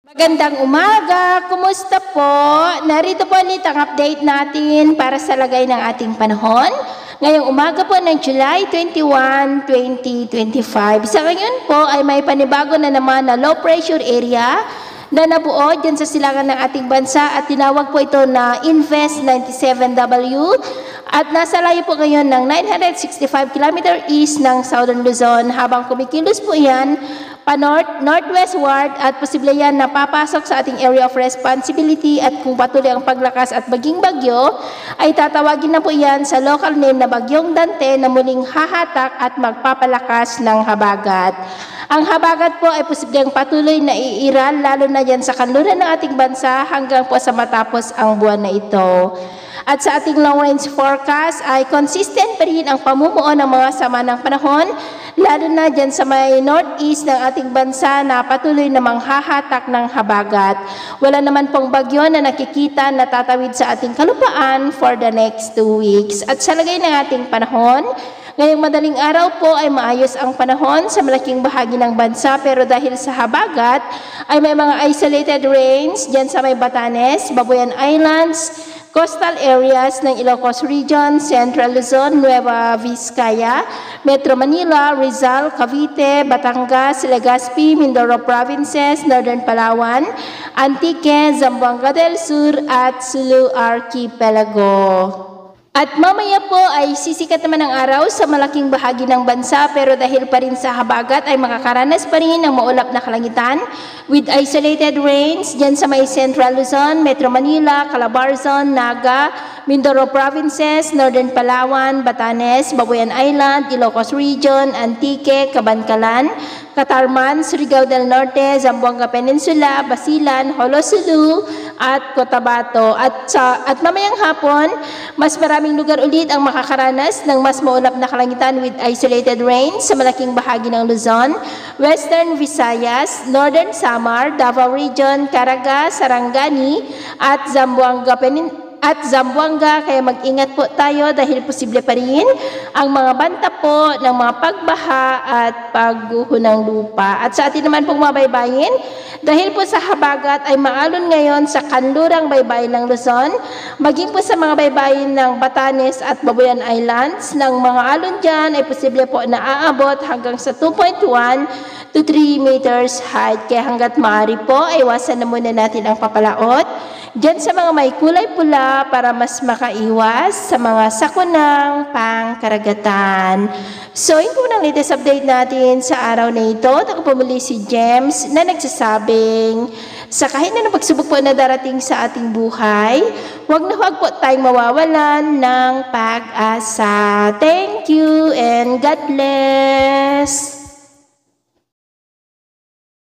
Magandang umaga! Kumusta po? Narito po ulit ang update natin para sa lagay ng ating panahon. Ngayong umaga po ng July 21, 2025. Sa ngayon po ay may panibago na naman na low pressure area na nabuo dyan sa silangan ng ating bansa at tinawag po ito na Invest 97W at nasa layo po ngayon ng 965 km east ng Southern Luzon habang kumikilos po yan pa-northwestward at posible yan na papasok sa ating area of responsibility at kung patuloy ang paglakas at maging bagyo, ay tatawagin na po yan sa local name na Bagyong Dante na muling hahatak at magpapalakas ng habagat. Ang habagat po ay posibleng patuloy na iiral lalo na yan sa kanluran ng ating bansa hanggang po sa matapos ang buwan na ito. At sa ating long-range forecast ay consistent pa rin ang pamumuo ng mga sama ng panahon, lalo na dyan sa may northeast ng ating bansa na patuloy namang hahatak ng habagat. Wala naman pong bagyo na nakikita na tatawid sa ating kalupaan for the next 2 weeks. At sa lagay ng ating panahon, ngayong madaling araw po ay maayos ang panahon sa malaking bahagi ng bansa pero dahil sa habagat ay may mga isolated rains dyan sa may Batanes, Babuyan Islands, coastal areas ng Ilocos Region, Central Luzon, Nueva Vizcaya, Metro Manila, Rizal, Cavite, Batangas, Legazpi, Mindoro Provinces, Northern Palawan, Antique, Zamboanga del Sur at Sulu Archipelago. At mamaya po ay sisikat naman ang araw sa malaking bahagi ng bansa pero dahil pa rin sa habagat ay makakaranas pa rin ng maulap na kalangitan with isolated rains dyan sa may Central Luzon, Metro Manila, Calabarzon, Naga, Mindoro Provinces, Northern Palawan, Batanes, Babuyan Island, Ilocos Region, Antique, Cabancalan, Catarman, Surigao del Norte, Zamboanga Peninsula, Basilan, Holosulu, at Cotabato. At mamayang hapon, mas maraming lugar ulit ang makakaranas ng mas maulap na kalangitan with isolated rain sa malaking bahagi ng Luzon, Western Visayas, Northern Samar, Davao Region, Caraga, Sarangani, at Zamboanga kaya mag-ingat po tayo dahil posible pa rin ang mga banta po ng mga pagbaha at pagguho ng lupa. At sa atin naman pong mabaybayin, dahil po sa habagat ay maalon ngayon sa kanlurang baybayin ng Luzon, maging po sa mga baybayin ng Batanes at Babuyan Islands, ng mga alon dyan ay posible po na aabot hanggang sa 2.1 to 3 meters height. Kaya hanggat maaari po, ay iwasan na muna natin ang papalaot dyan sa mga may kulay pula para mas makaiwas sa mga sakunang pangkaragatan. So, yun po ng latest update natin sa araw na ito. Ako po muli si James na nagsasabing sa kahit na pagsubok po na darating sa ating buhay, huwag na huwag po tayong mawawalan ng pag-asa. Thank you and God bless!